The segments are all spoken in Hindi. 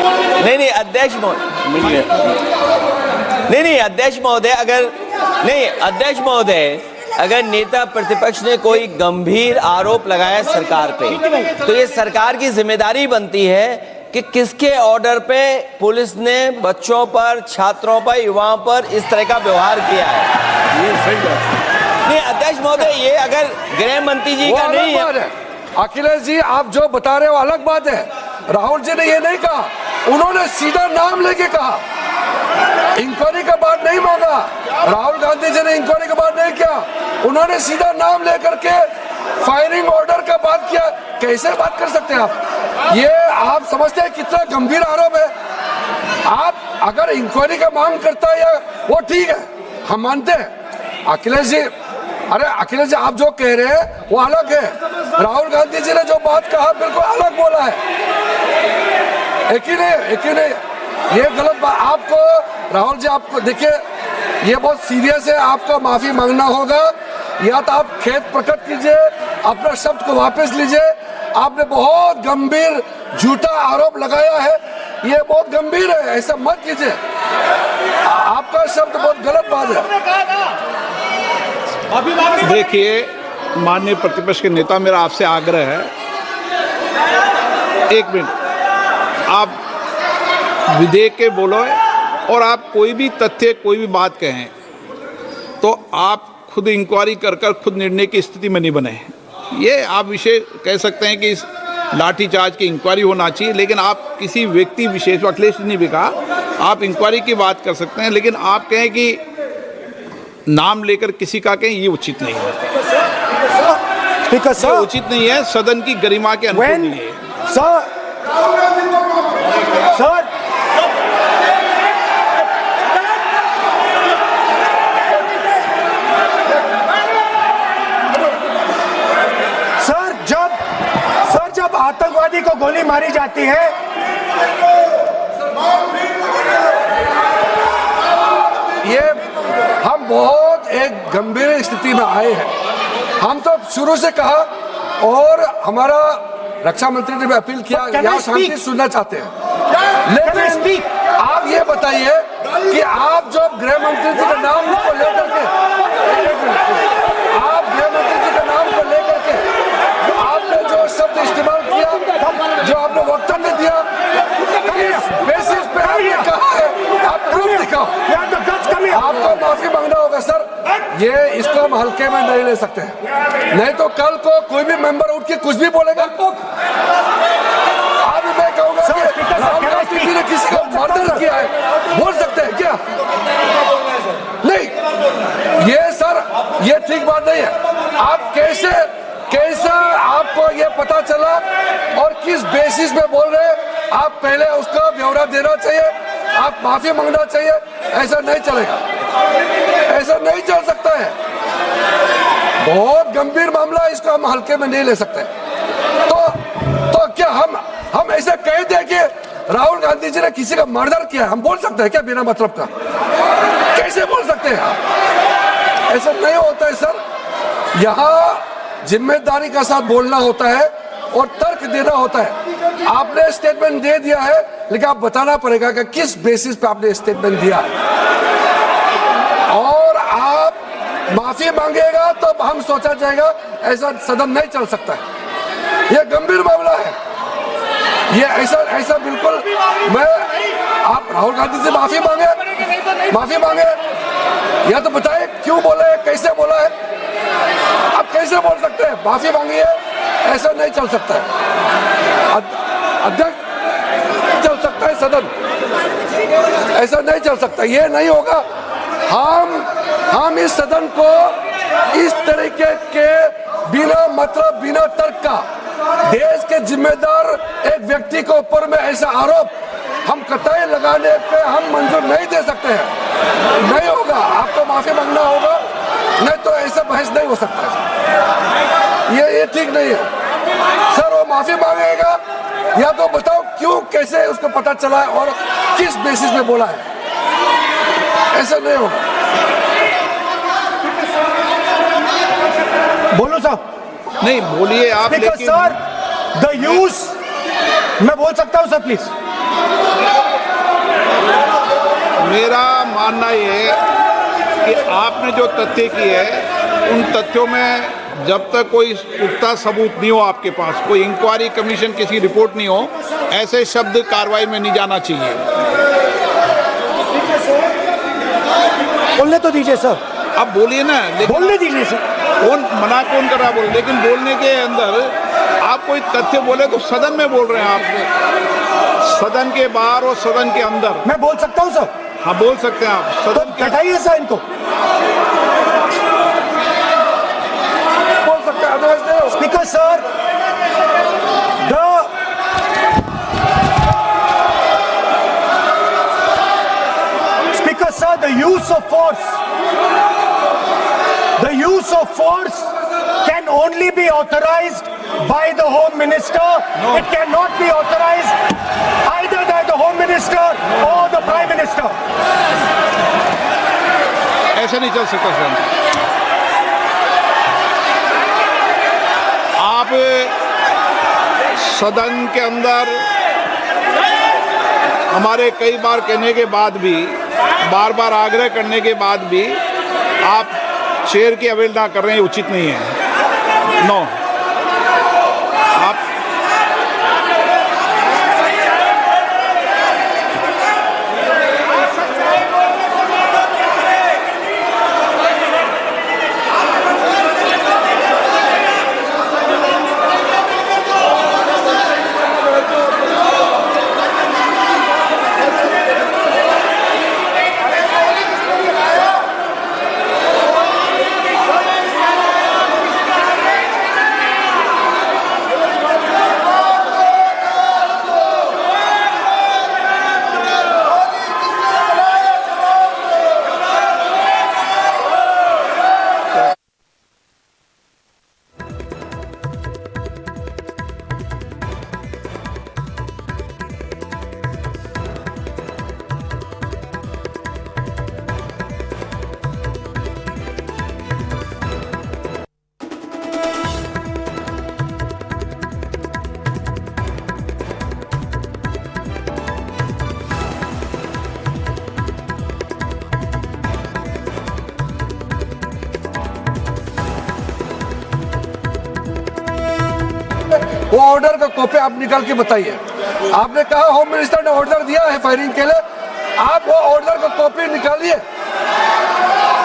नहीं अध्यक्ष महोदय, नहीं अध्यक्ष महोदय, अध्यक्ष महोदय, अगर नेता प्रतिपक्ष ने कोई गंभीर आरोप लगाया सरकार पे, तो ये सरकार की जिम्मेदारी बनती है कि किसके ऑर्डर पे पुलिस ने बच्चों पर, छात्रों पर, युवाओं पर इस तरह का व्यवहार किया है। ये सही बात है। नहीं अध्यक्ष महोदय, ये अगर गृह मंत्री जी का नहीं है। अखिलेश जी, आप जो बता रहे हो अलग बात है। राहुल जी ने ये नहीं कहा, उन्होंने सीधा नाम लेके कहा, इंक्वायरी का बात नहीं मांगा। राहुल गांधी जी ने इंक्वायरी का बात नहीं किया, उन्होंने सीधा नाम लेकर के फायरिंग ऑर्डर का बात किया। कैसे बात कर सकते हैं आप? ये आप समझते हैं कितना गंभीर आरोप है? आप अगर इंक्वायरी का मांग करता है या वो ठीक है, हम मानते हैं। अखिलेश जी, अरे अखिलेश जी, आप जो कह रहे हैं वो अलग है। राहुल गांधी जी ने जो बात कहा बिल्कुल अलग बोला है। एक ही नहीं, ये गलत बात। आपको राहुल जी, आपको देखिए, ये बहुत सीरियस है, आपको माफी मांगना होगा, या तो आप खेद प्रकट कीजिए, अपना शब्द को वापस लीजिए। आपने बहुत गंभीर झूठा आरोप लगाया है, ये बहुत गंभीर है, ऐसा मत कीजिए। आपका शब्द बहुत गलत बात है। देखिए माननीय प्रतिपक्ष के नेता, मेरा आपसे आग्रह है, एक मिनट, आप विधेयक के बोलो और आप कोई भी तथ्य, कोई भी बात कहें तो आप खुद इंक्वायरी कर खुद निर्णय की स्थिति में नहीं बने। ये आप विषय कह सकते हैं कि इस लाठीचार्ज की इंक्वायरी होना चाहिए, लेकिन आप किसी व्यक्ति विशेष, अखिलेश ने भी कहा, आप इंक्वायरी की बात कर सकते हैं, लेकिन आप कहें कि नाम लेकर किसी का कहें, ये उचित नहीं है। ये उचित नहीं है, सदन की गरिमा के अनुकूल नहीं है। सर, जब आतंकवादी को गोली मारी जाती है, ये हम बहुत एक गंभीर स्थिति में आए हैं। हम तो शुरू से कहा, और हमारा रक्षा मंत्री ने भी अपील किया, यहाँ शांति सुनना चाहते हैं। लेकिन आप ये बताइए कि आप जो गृह मंत्री जी के नाम को लेकर के, आप गृह मंत्री जी के नाम को लेकर के आपने जो शब्द इस्तेमाल किया, जो आपने वक्तव्य दिया, इस बेसिस पे आपने कहा है, आप प्रूफ दिखाओ। आपको माफी मांगना होगा सर, ये इसको हम हल्के में नहीं ले सकते हैं, नहीं तो कल को कोई भी मेंबर उठ के कुछ भी बोलेगा। आज मैं कहूँगा कि राहुल गांधी जी ने किसी को मर्डर किया है, बोल सकते हैं क्या? नहीं, ये सर, ये ठीक बात नहीं है। आप कैसा आपको ये पता चला और किस बेसिस पे बोल रहे हैं? आप पहले उसका ब्यौरा देना चाहिए, आप माफी मांगना चाहिए। ऐसा नहीं चलेगा, ऐसा नहीं चल सकता है। बहुत गंभीर मामला है, इसको हम हल्के में नहीं ले सकते। तो क्या हम ऐसे कह दें कि राहुल गांधी जी ने किसी का मर्डर किया, हम बोल सकते हैं क्या बिना मतलब का? कैसे बोल सकते हैं आप? ऐसा नहीं होता है सर। यहाँ जिम्मेदारी का साथ बोलना होता है और तर्क देना होता है। आपने स्टेटमेंट दे दिया है, लेकिन आप बताना पड़ेगा कि किस बेसिस पे आपने स्टेटमेंट दिया, और आप माफी मांगेगा तो हम सोचा जाएगा। ऐसा सदन नहीं चल सकता है, यह गंभीर मामला है। ये ऐसा बिल्कुल, आप राहुल गांधी से माफी मांगे, या तो बताए क्यों बोला है, कैसे बोला है। आप कैसे बोल सकते हैं? माफी मांगिए, ऐसा नहीं चल सकता है। अध्यक्ष चल सकता है सदन, ऐसा नहीं चल सकता, ये नहीं होगा। हम इस सदन को इस तरीके के बिना मतलब, बिना तर्क का, देश के जिम्मेदार एक व्यक्ति के ऊपर में ऐसा आरोप हम कतई लगाने पे हम मंजूर नहीं दे सकते हैं। नहीं होगा, आपको माफी मांगना होगा, नहीं तो ऐसा बहस नहीं हो सकता है। ये ठीक नहीं है सर। वो माफी मांगेगा, या तो बताओ क्यों, कैसे उसको पता चला है और किस बेसिस पे बोला है। ऐसा नहीं होगा। बोलो साहब। नहीं बोलिए आप, लेकिन सर, द यूज मैं बोल सकता हूं सर प्लीज? मेरा मानना ये है कि आपने जो तथ्य किए हैं उन तथ्यों में जब तक कोई पुख्ता सबूत नहीं हो, आपके पास कोई इंक्वायरी कमीशन किसी रिपोर्ट नहीं हो, ऐसे शब्द कार्रवाई में नहीं जाना चाहिए। बोलने तो दीजिए सर, अब बोलिए ना, लेकिन बोलने दीजिए सर। कौन मना कौन कर रहा बोले, लेकिन बोलने के अंदर आप कोई तथ्य बोले तो सदन में बोल रहे हैं आप, सदन के बाहर और सदन के अंदर। मैं बोल सकता हूं सर? हाँ बोल सकते हैं आप, तो सदन के बैठाइए सर इनको। बोल सकते हैं, अदरवाइज नहीं होगा। Speaker sir, Speaker sir, the use of force can only be authorized by the Home Minister. No. It cannot be authorized either by the Home Minister or the Prime Minister. ऐसे नहीं चल सकता सर। आप सदन के अंदर हमारे कई बार कहने के बाद भी, बार बार आग्रह करने के बाद भी आप चेयर की अवहेलना कर रहे हैं, उचित नहीं है। नो, आप वो ऑर्डर का कॉपी आप निकाल के बताइए। आपने कहा होम मिनिस्टर ने ऑर्डर दिया है फायरिंग के लिए, आप वो ऑर्डर का कॉपी निकालिए।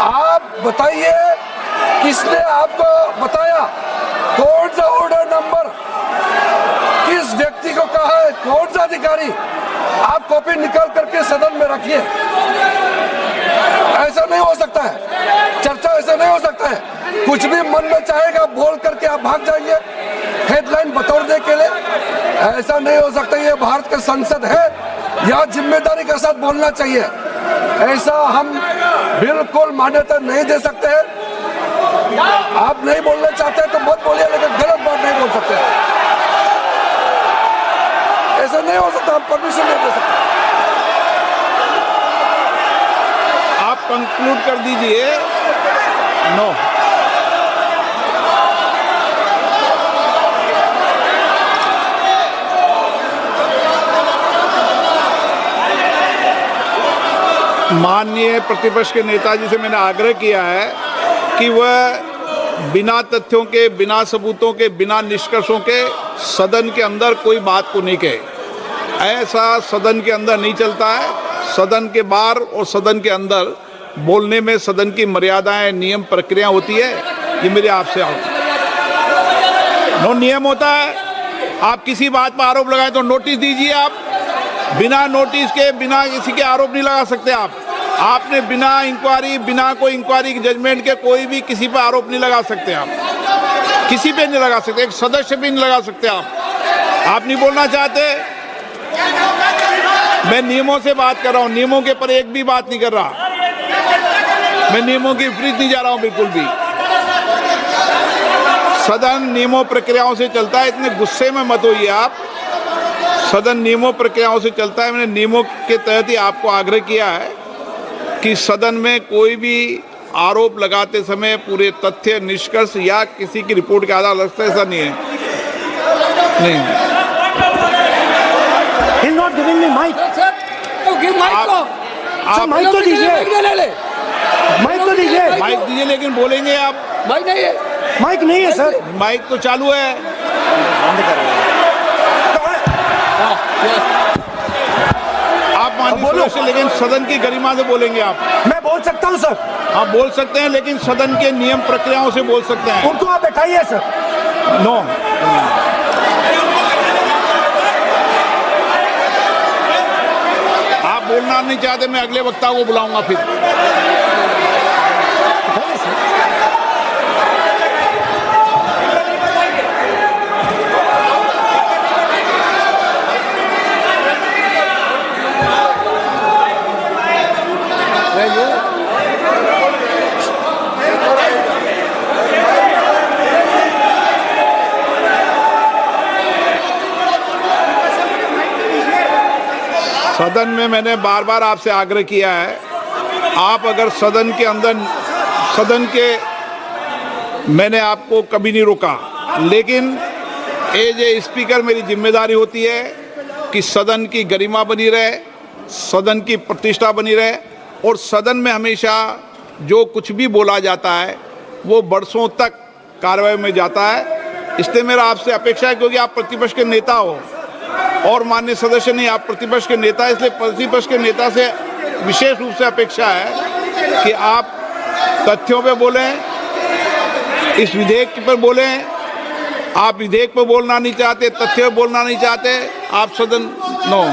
आप बताइए किसने आपको बताया, कौन सा ऑर्डर नंबर, किस व्यक्ति को कहा है, कौन सा अधिकारी। आप कॉपी निकाल करके सदन में रखिए। ऐसा नहीं हो सकता है, चर्चा ऐसा नहीं हो सकता है। कुछ भी मन में चाहेगा बोल करके आप भाग जाएंगे हेडलाइन बतौरने के लिए। ऐसा नहीं हो सकता। ये भारत का संसद है, यहाँ जिम्मेदारी के साथ बोलना चाहिए। ऐसा हम बिल्कुल मान्यता नहीं दे सकते हैं। आप नहीं बोलना चाहते तो मत बोलिए, लेकिन गलत बात नहीं बोल सकते। ऐसा नहीं हो सकता, हम परमिशन नहीं दे सकते। आप कंक्लूड कर दीजिए। नो, माननीय प्रतिपक्ष के नेताजी से मैंने आग्रह किया है कि वह बिना तथ्यों के, बिना सबूतों के, बिना निष्कर्षों के सदन के अंदर कोई बात को नहीं कहे। ऐसा सदन के अंदर नहीं चलता है। सदन के बाहर और सदन के अंदर बोलने में सदन की मर्यादाएं, नियम, प्रक्रिया होती है। ये मेरे आपसे नो नियम होता है। आप किसी बात पर आरोप लगाए तो नोटिस दीजिए। आप बिना नोटिस के, बिना किसी के आरोप नहीं लगा सकते। आपने बिना इंक्वायरी, बिना कोई इंक्वायरी जजमेंट के कोई भी किसी पर आरोप नहीं लगा सकते। आप किसी पे नहीं लगा सकते, एक सदस्य भी नहीं लगा सकते। आप नहीं बोलना चाहते, मैं नियमों से बात कर रहा हूं, नियमों के पर एक भी बात नहीं कर रहा। मैं नियमों के विपरीत नहीं जा रहा हूं बिल्कुल भी। सदन नियमों प्रक्रियाओं से चलता है, इतने गुस्से में मत होइए आप। सदन नियमों प्रक्रियाओं से चलता है। मैंने नियमों के तहत ही आपको आग्रह किया है कि सदन में कोई भी आरोप लगाते समय पूरे तथ्य, निष्कर्ष या किसी की रिपोर्ट के आधार लगता है, ऐसा नहीं है। नहीं, आप माइक तो दीजिए, ले ले माइक तो दीजिए। माइक दीजिए, लेकिन बोलेंगे आप। भाई नहीं है। माइक नहीं है सर। माइक तो चालू है। आप माननीय बोलो। सदस्य, लेकिन सदन की गरिमा से बोलेंगे आप। मैं बोल सकता हूँ सर। आप बोल सकते हैं, लेकिन सदन के नियम प्रक्रियाओं से बोल सकते हैं। उनको आप बैठाइए सर। नो। आप बोलना नहीं चाहते, मैं अगले वक्ता को बुलाऊंगा फिर। बैठाइए सर। सदन में मैंने बार बार आपसे आग्रह किया है, आप अगर सदन के अंदर, सदन के, मैंने आपको कभी नहीं रोका, लेकिन एज ए स्पीकर मेरी जिम्मेदारी होती है कि सदन की गरिमा बनी रहे, सदन की प्रतिष्ठा बनी रहे, और सदन में हमेशा जो कुछ भी बोला जाता है वो बरसों तक कार्रवाई में जाता है। इसलिए मेरा आपसे अपेक्षा है, क्योंकि आप प्रतिपक्ष के नेता हो और माननीय सदस्य नहीं, आप प्रतिपक्ष के नेता, इसलिए प्रतिपक्ष के नेता से विशेष रूप से अपेक्षा है कि आप तथ्यों पे बोलें, इस विधेयक पर बोलें। आप विधेयक पर बोलना नहीं चाहते, तथ्य पे बोलना नहीं चाहते, आप सदन नो